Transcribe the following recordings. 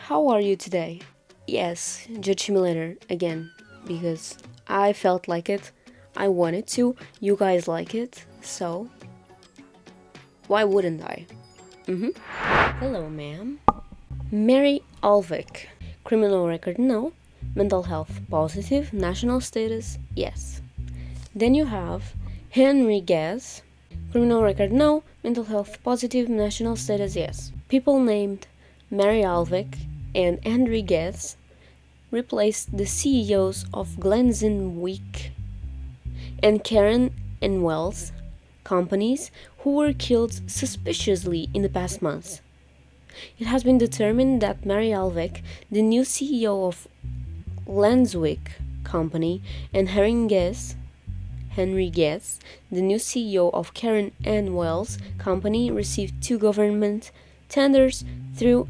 How are you today? Yes, judge me later again, because I felt like it. I wanted to. You guys like it, so why wouldn't I? Hello, ma'am. Mary Alvec. Criminal record, no. Mental health, positive. National status, yes. Then you have Henry Guess. Criminal record, no. Mental health, positive. National status, yes. People named Mary Alvec and Henry Guess replaced the CEOs of Glenzinwick and Karen and Wells companies who were killed suspiciously in the past months. It has been determined that Mary Alvec, the new CEO of Lanswick Company, and Henry Guess, the new CEO of Karen and Wells Company, received two government tenders through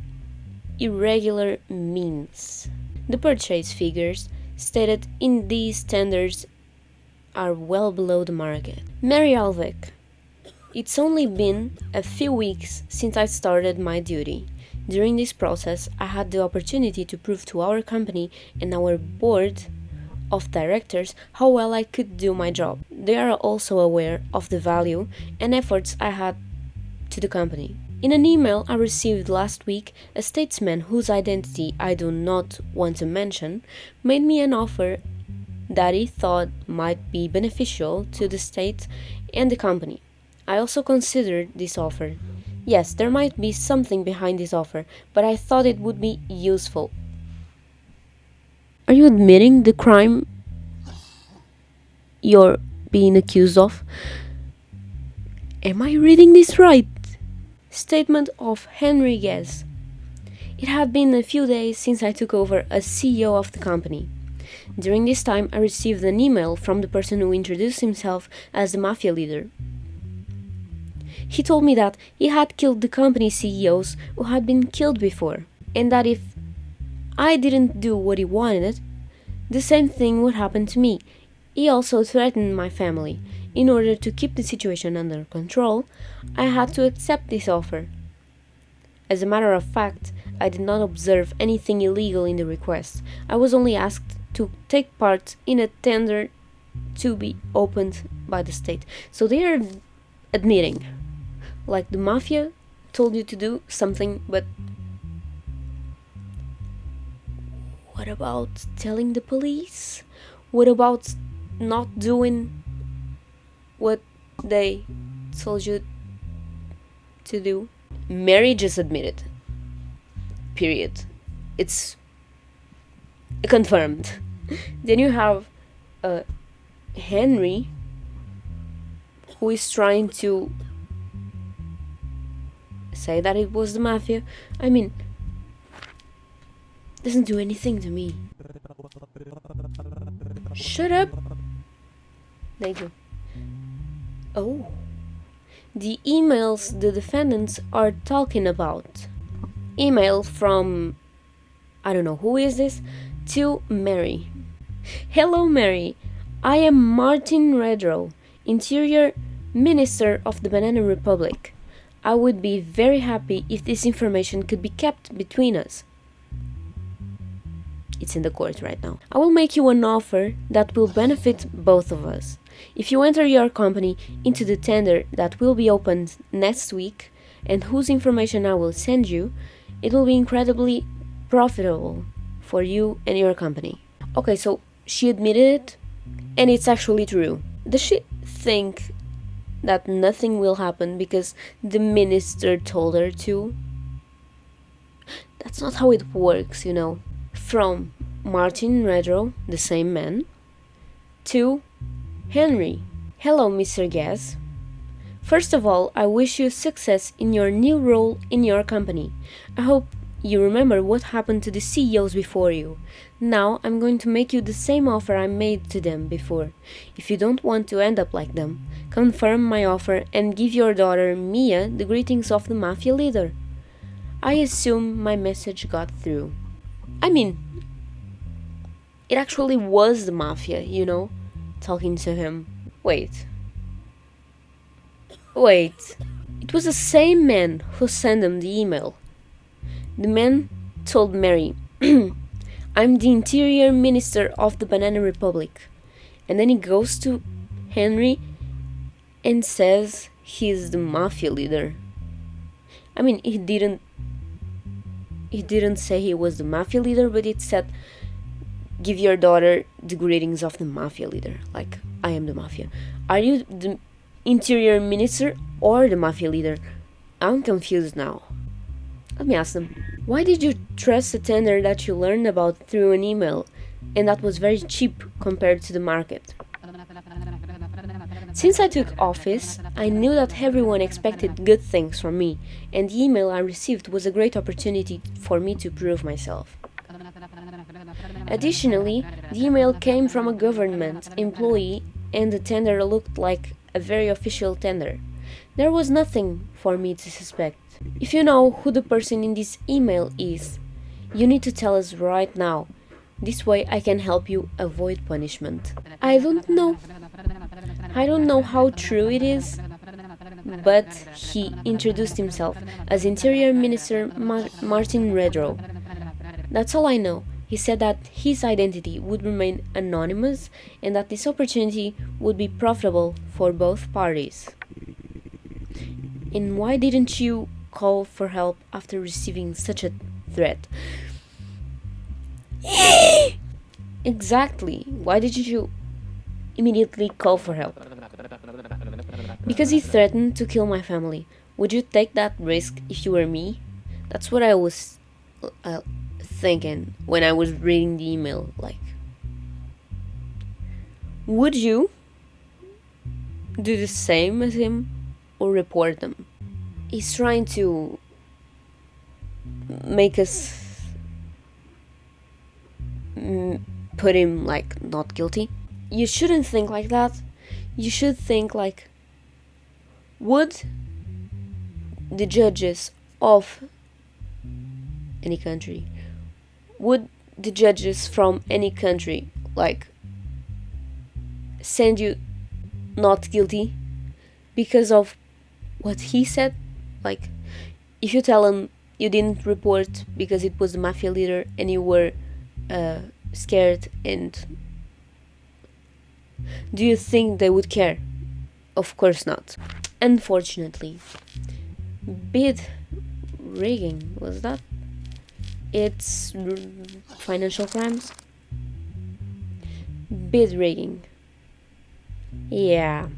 irregular means. The purchase figures stated in these tenders are well below the market. Mary Alvec. It's only been a few weeks since I started my duty. During this process, I had the opportunity to prove to our company and our board of directors how well I could do my job. They are also aware of the value and efforts I had to the company. In an email I received last week, a statesman whose identity I do not want to mention made me an offer that he thought might be beneficial to the state and the company. I also considered this offer. Yes, there might be something behind this offer, but I thought it would be useful. Are you admitting the crime you're being accused of? Am I reading this right? Statement of Henry Guess. It had been a few days since I took over as CEO of the company. During this time, I received an email from the person who introduced himself as the mafia leader. He told me that he had killed the company CEOs who had been killed before, and that if I didn't do what he wanted, the same thing would happen to me. He also threatened my family. In order to keep the situation under control, I had to accept this offer. As a matter of fact, I did not observe anything illegal in the request. I was only asked to take part in a tender to be opened by the state. So they are admitting, like the mafia told you to do something, but what about telling the police? What about not doing what they told you to do? Mary just admitted. Period. It's confirmed. Then you have Henry, who is trying to say that it was the mafia. I mean, doesn't do anything to me. Shut up. Thank you. Oh. The emails the defendants are talking about. Email from, I don't know who is this, to Mary. Hello, Mary. I am Martin Redrow, Interior Minister of the Banana Republic. I would be very happy if this information could be kept between us. It's in the court right now. I will make you an offer that will benefit both of us. If you enter your company into the tender that will be opened next week and whose information I will send you, it will be incredibly profitable for you and your company. Okay, so she admitted it, and it's actually true. Does she think that nothing will happen because the minister told her to? That's not how it works, you know. From Martin Redrow, the same man, to Henry. Hello, Mr. Guess. First of all, I wish you success in your new role in your company. I hope you remember what happened to the CEOs before you. Now I'm going to make you the same offer I made to them before. If you don't want to end up like them, confirm my offer and give your daughter Mia the greetings of the mafia leader. I assume my message got through. I mean, it actually was the mafia, you know, talking to him. Wait. It was the same man who sent him the email. The man told Mary, I'm the Interior Minister of the Banana Republic. And then he goes to Henry and says he's the mafia leader. I mean, he didn't say he was the mafia leader, but it said, give your daughter the greetings of the mafia leader. Like, I am the mafia. Are you the Interior Minister or the mafia leader? I'm confused now. Let me ask them, why did you trust a tender that you learned about through an email and that was very cheap compared to the market? Since I took office, I knew that everyone expected good things from me, and the email I received was a great opportunity for me to prove myself. Additionally, the email came from a government employee and the tender looked like a very official tender. There was nothing for me to suspect. If you know who the person in this email is, you need to tell us right now. This way I can help you avoid punishment. I don't know how true it is, but he introduced himself as Interior Minister Martin Redrow. That's all I know. He said that his identity would remain anonymous and that this opportunity would be profitable for both parties. And why didn't you call for help after receiving such a threat? Exactly. Why didn't you immediately call for help? Because he threatened to kill my family. Would you take that risk if you were me? That's what I was thinking when I was reading the email. Like, would you do the same as him or report them? He's trying to make us put him like not guilty. You shouldn't think like that. You should think like, would the judges of any country, would the judges from any country like send you not guilty because of what he said? Like, if you tell him you didn't report because it was the mafia leader and you were scared, and do you think they would care? Of course not. Unfortunately, bid rigging, was that? It's financial crimes. Bid rigging. Yeah.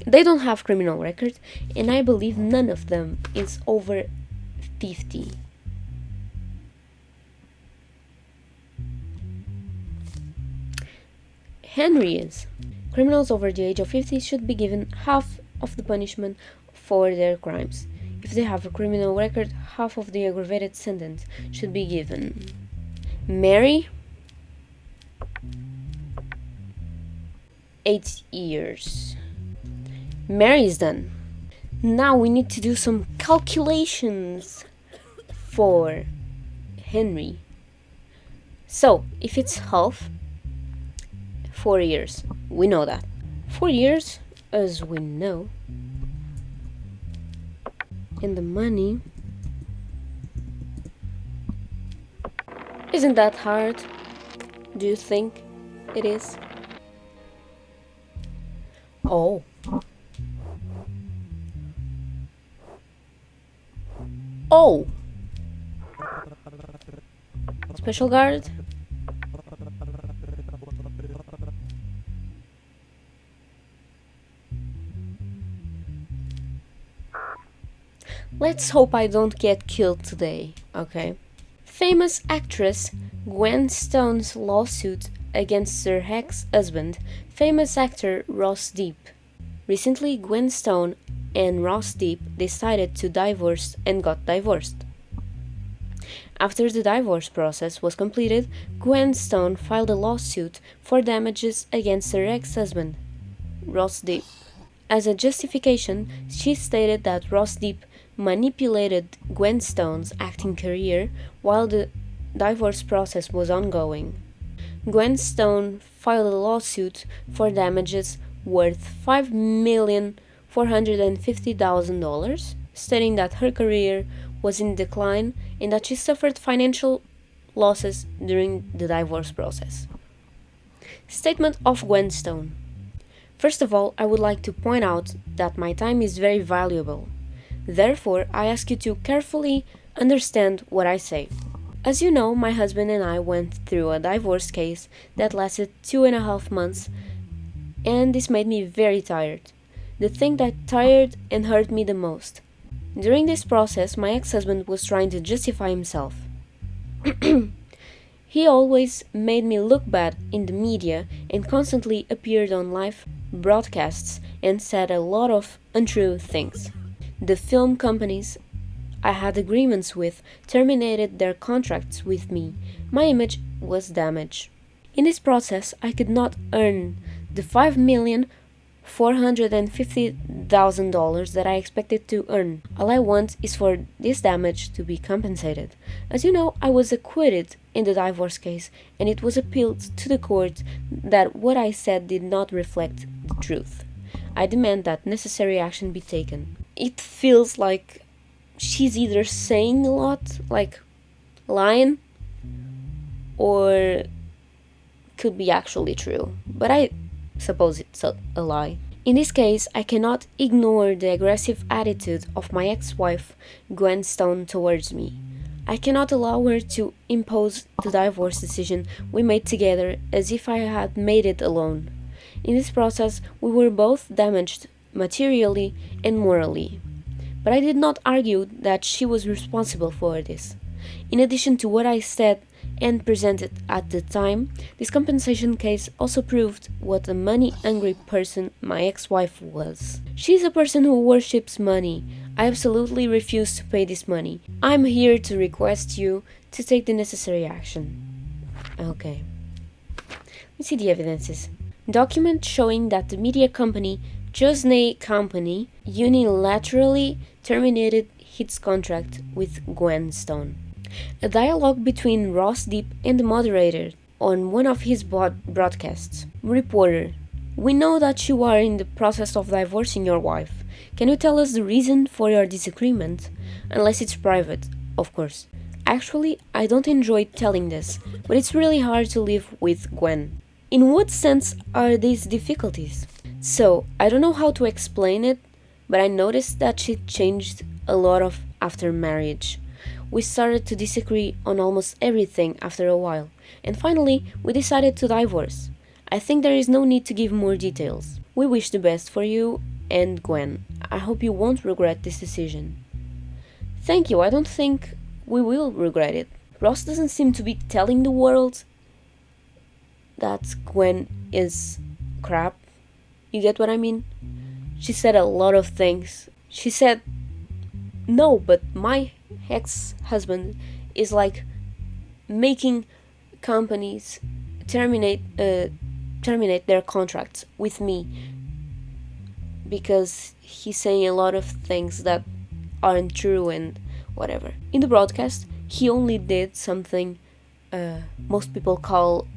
They don't have criminal record, and I believe none of them is over 50. Henry is. Criminals over the age of 50 should be given half of the punishment for their crimes. If they have a criminal record, half of the aggravated sentence should be given. Mary? 8 years. Mary is done. Now we need to do some calculations for Henry. So, if it's half, 4 years. We know that. 4 years, as we know. And the money isn't that hard. Do you think it is? Oh. Oh. Special guard? Let's hope I don't get killed today, okay? Famous actress Gwen Stone's lawsuit against her ex-husband, famous actor Ross Deep. Recently, Gwen Stone and Ross Deep decided to divorce and got divorced. After the divorce process was completed, Gwen Stone filed a lawsuit for damages against her ex-husband, Ross Deep. As a justification, she stated that Ross Deep manipulated Gwen Stone's acting career while the divorce process was ongoing. Gwen Stone filed a lawsuit for damages worth $5,450,000, stating that her career was in decline and that she suffered financial losses during the divorce process. Statement of Gwen Stone. First of all, I would like to point out that my time is very valuable. Therefore, I ask you to carefully understand what I say. As you know, my husband and I went through a divorce case that lasted 2.5 months, and this made me very tired. The thing that tired and hurt me the most. During this process, my ex-husband was trying to justify himself. He always made me look bad in the media and constantly appeared on live broadcasts and said a lot of untrue things. The film companies I had agreements with terminated their contracts with me. My image was damaged. In this process, I could not earn the $5,450,000 that I expected to earn. All I want is for this damage to be compensated. As you know, I was acquitted in the divorce case, and it was appealed to the court that what I said did not reflect the truth. I demand that necessary action be taken. It feels like she's either saying a lot, like lying, or could be actually true, but I suppose it's a lie. In this case, I cannot ignore the aggressive attitude of my ex-wife, Gwen Stone, towards me. I cannot allow her to impose the divorce decision we made together as if I had made it alone. In this process, we were both damaged materially and morally. But I did not argue that she was responsible for this. In addition to what I said and presented at the time, this compensation case also proved what a money-hungry person my ex-wife was. She is a person who worships money. I absolutely refuse to pay this money. I'm here to request you to take the necessary action. Okay. Let's see the evidences. Document showing that the media company Chesney Company unilaterally terminated its contract with Gwen Stone. A dialogue between Ross Deep and the moderator on one of his broadcasts. Reporter: we know that you are in the process of divorcing your wife. Can you tell us the reason for your disagreement? Unless it's private, of course. Actually, I don't enjoy telling this, but it's really hard to live with Gwen. In what sense are these difficulties? So, I don't know how to explain it, but I noticed that she changed a lot after marriage. We started to disagree on almost everything after a while, and finally, we decided to divorce. I think there is no need to give more details. We wish the best for you and Gwen. I hope you won't regret this decision. Thank you, I don't think we will regret it. Ross doesn't seem to be telling the world that Gwen is crap. You get what I mean? She said a lot of things. She said, no, but my ex-husband is like making companies terminate their contracts with me because he's saying a lot of things that aren't true and whatever. In the broadcast, he only did something most people call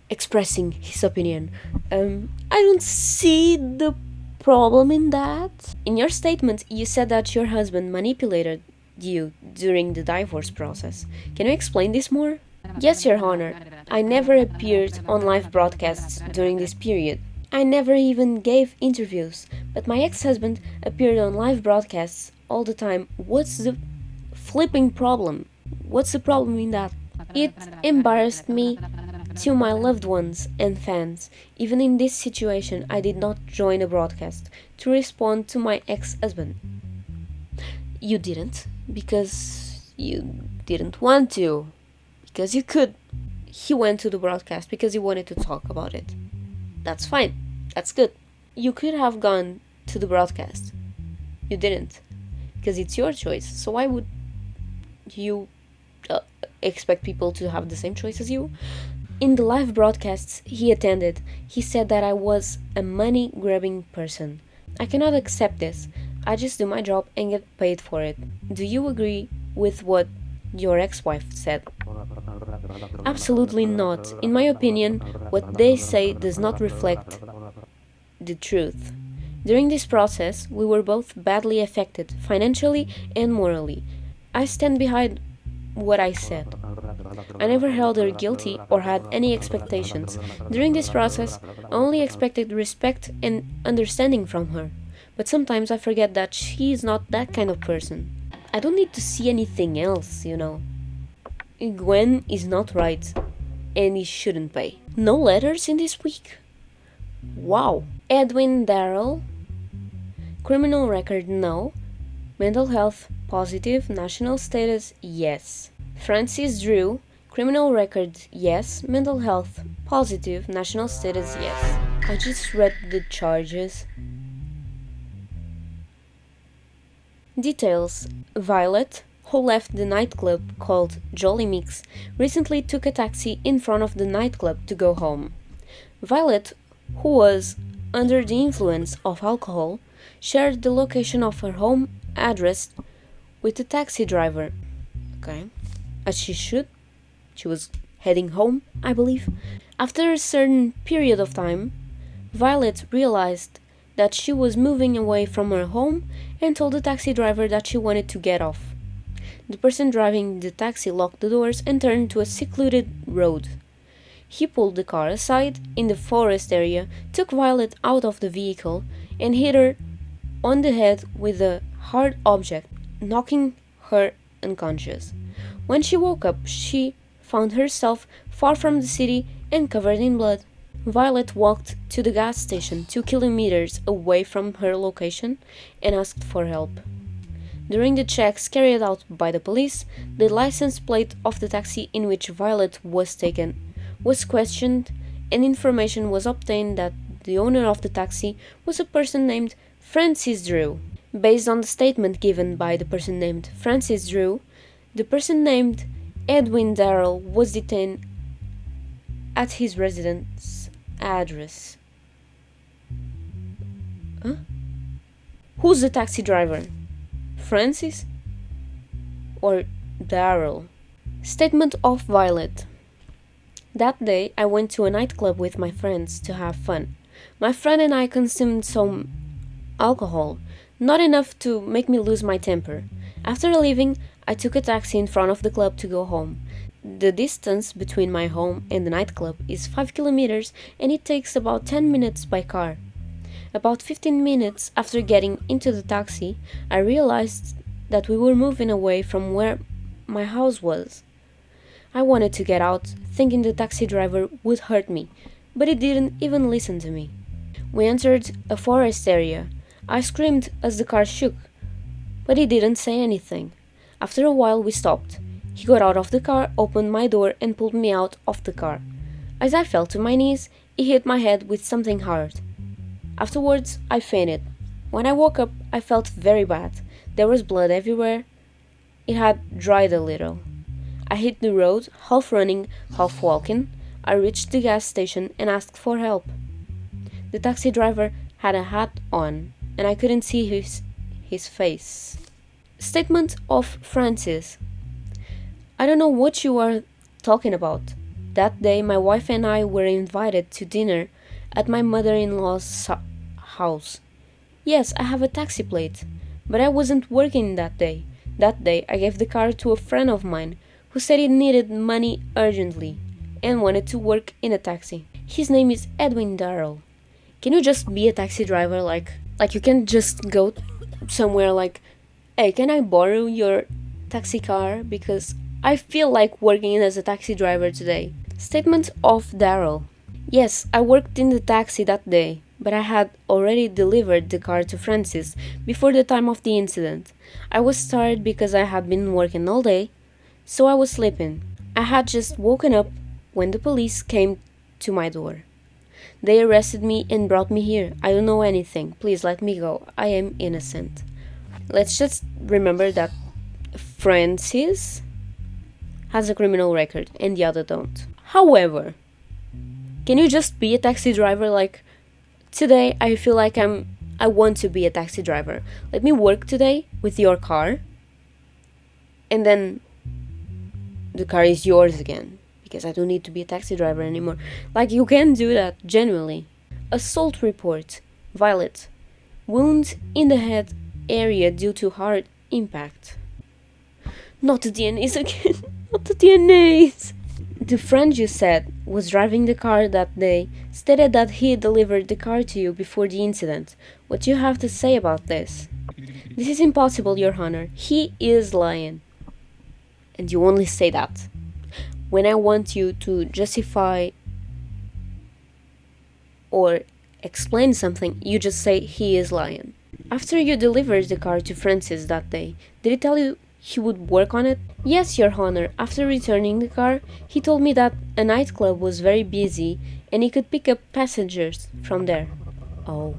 expressing his opinion. I don't see the problem in that. In your statement, you said that your husband manipulated you during the divorce process. Can you explain this more? Yes, Your Honor. I never appeared on live broadcasts during this period. I never even gave interviews, but my ex-husband appeared on live broadcasts all the time. What's the flipping problem? What's the problem in that? It embarrassed me to my loved ones and fans. Even in this situation, I did not join a broadcast to respond to my ex-husband. You didn't, because you didn't want to, because you could. He went to the broadcast because he wanted to talk about it. That's fine. That's good. You could have gone to the broadcast. You didn't, because it's your choice. So why would you expect people to have the same choice as you? In the live broadcasts he attended, he said that I was a money-grabbing person. I cannot accept this. I just do my job and get paid for it. Do you agree with what your ex-wife said? Absolutely not. In my opinion, what they say does not reflect the truth. During this process, we were both badly affected, financially and morally. I stand behind what I said. I never held her guilty or had any expectations. During this process, I only expected respect and understanding from her. But sometimes I forget that she is not that kind of person. I don't need to see anything else, you know. Gwen is not right, and he shouldn't pay. No letters in this week? Wow. Edwin Darrel. Criminal record, no. Mental health, positive. National status, yes. Francis Drew. Criminal record, yes. Mental health, positive. National status, yes. I just read the charges. Details. Violet, who left the nightclub called Jolly Mix, recently took a taxi in front of the nightclub to go home. Violet, who was under the influence of alcohol, shared the location of her home address with the taxi driver. Okay, as she should. She was heading home, I believe. After a certain period of time, Violet realized that she was moving away from her home and told the taxi driver that she wanted to get off. The person driving the taxi locked the doors and turned to a secluded road. He pulled the car aside in the forest area, took Violet out of the vehicle, and hit her on the head with a hard object, knocking her unconscious. When she woke up, she found herself far from the city and covered in blood. Violet walked to the gas station 2 kilometers away from her location and asked for help. During the checks carried out by the police, the license plate of the taxi in which Violet was taken was questioned, and information was obtained that the owner of the taxi was a person named Francis Drew. Based on the statement given by the person named Francis Drew, the person named Edwin Darrel was detained at his residence address. Huh? Who's the taxi driver? Francis? Or Darrel? Statement of Violet. That day, I went to a nightclub with my friends to have fun. My friend and I consumed some alcohol, not enough to make me lose my temper. After leaving, I took a taxi in front of the club to go home. The distance between my home and the nightclub is 5 kilometers and it takes about 10 minutes by car. About 15 minutes after getting into the taxi, I realized that we were moving away from where my house was. I wanted to get out, thinking the taxi driver would hurt me, but he didn't even listen to me. We entered a forest area. I screamed as the car shook, but he didn't say anything. After a while we stopped. He got out of the car, opened my door and pulled me out of the car. As I fell to my knees, he hit my head with something hard. Afterwards, I fainted. When I woke up, I felt very bad. There was blood everywhere. It had dried a little. I hit the road, half running, half walking. I reached the gas station and asked for help. The taxi driver had a hat on, and I couldn't see his face. Statement of Francis. I don't know what you are talking about. That day, my wife and I were invited to dinner at my mother-in-law's house. Yes, I have a taxi plate, but I wasn't working that day. That day, I gave the car to a friend of mine who said he needed money urgently and wanted to work in a taxi. His name is Edwin Darrel. Can you just be a taxi driver like you can just go somewhere like, hey, can I borrow your taxi car because I feel like working as a taxi driver today. Statement of Darrel. Yes, I worked in the taxi that day, but I had already delivered the car to Francis before the time of the incident. I was tired because I had been working all day, so I was sleeping. I had just woken up when the police came to my door. They arrested me and brought me here. I don't know anything. Please let me go. I am innocent. Let's just remember that Francis has a criminal record and the other don't. However, can you just be a taxi driver like, today I feel like I want to be a taxi driver. Let me work today with your car and then the car is yours again because I don't need to be a taxi driver anymore. Like, you can do that, genuinely. Assault report. Violet. Wound in the head area due to hard impact. Not the DNAs again. Not the DNAs. The friend you said was driving the car that day stated that he delivered the car to you before the incident. What do you have to say about this? This is impossible, Your Honor. He is lying. And you only say that when I want you to justify or explain something, you just say he is lying. After you delivered the car to Francis that day, did he tell you he would work on it? Yes, Your Honor. After returning the car, he told me that a nightclub was very busy and he could pick up passengers from there. Oh.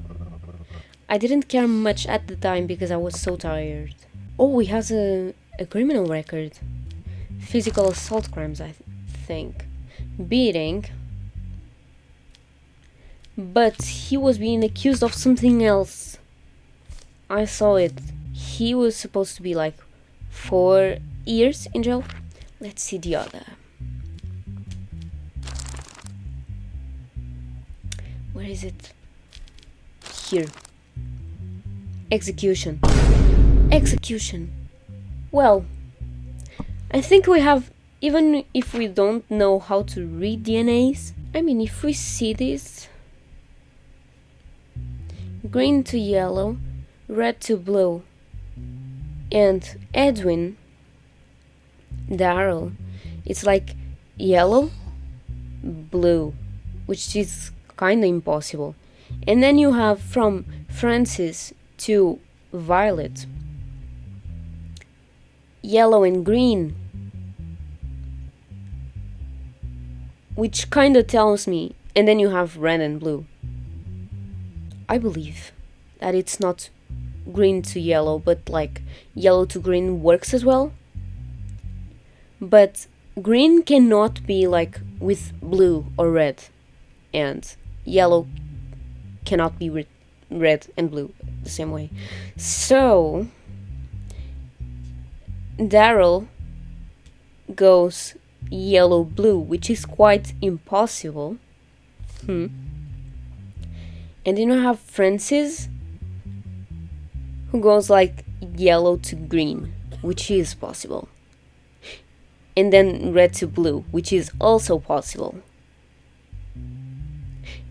I didn't care much at the time because I was so tired. Oh, he has a criminal record. Physical assault crimes, I think. Beating. But he was being accused of something else. I saw it. He was supposed to be like 4 years in jail. Let's see the other. Where is it? Here. Execution. Execution. Well, I think we have, even if we don't know how to read DNAs, I mean, if we see this, green to yellow, red to blue, and Edwin, Darrel, it's like yellow, blue, which is kinda impossible. And then you have from Francis to Violet, yellow and green, which kinda tells me, and then you have red and blue. I believe that it's not green to yellow, but like yellow to green works as well. But green cannot be like with blue or red, and yellow cannot be red and blue the same way. So Darrel goes yellow blue, which is quite impossible. And then you have Francis, who goes like yellow to green, which is possible. And then red to blue, which is also possible.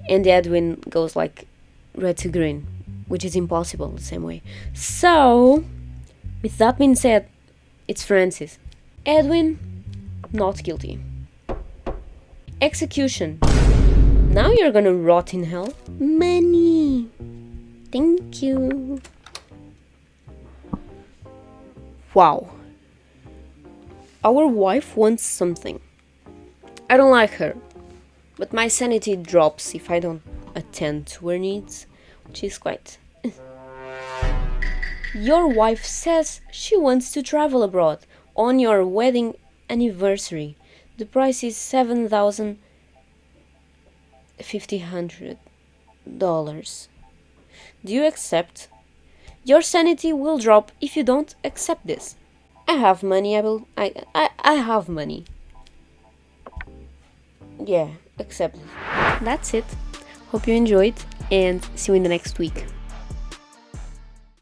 And Edwin goes like red to green, which is impossible the same way. So, with that being said, it's Francis. Edwin, not guilty. Execution. Now you're gonna rot in hell. Money. Thank you. Wow. Our wife wants something. I don't like her, but my sanity drops if I don't attend to her needs, which is quite... Your wife says she wants to travel abroad on your wedding anniversary. The price is $7,500. Do you accept? Your sanity will drop if you don't accept this. I have money. I have money. Yeah, accept it. That's it. Hope you enjoyed and see you in the next week.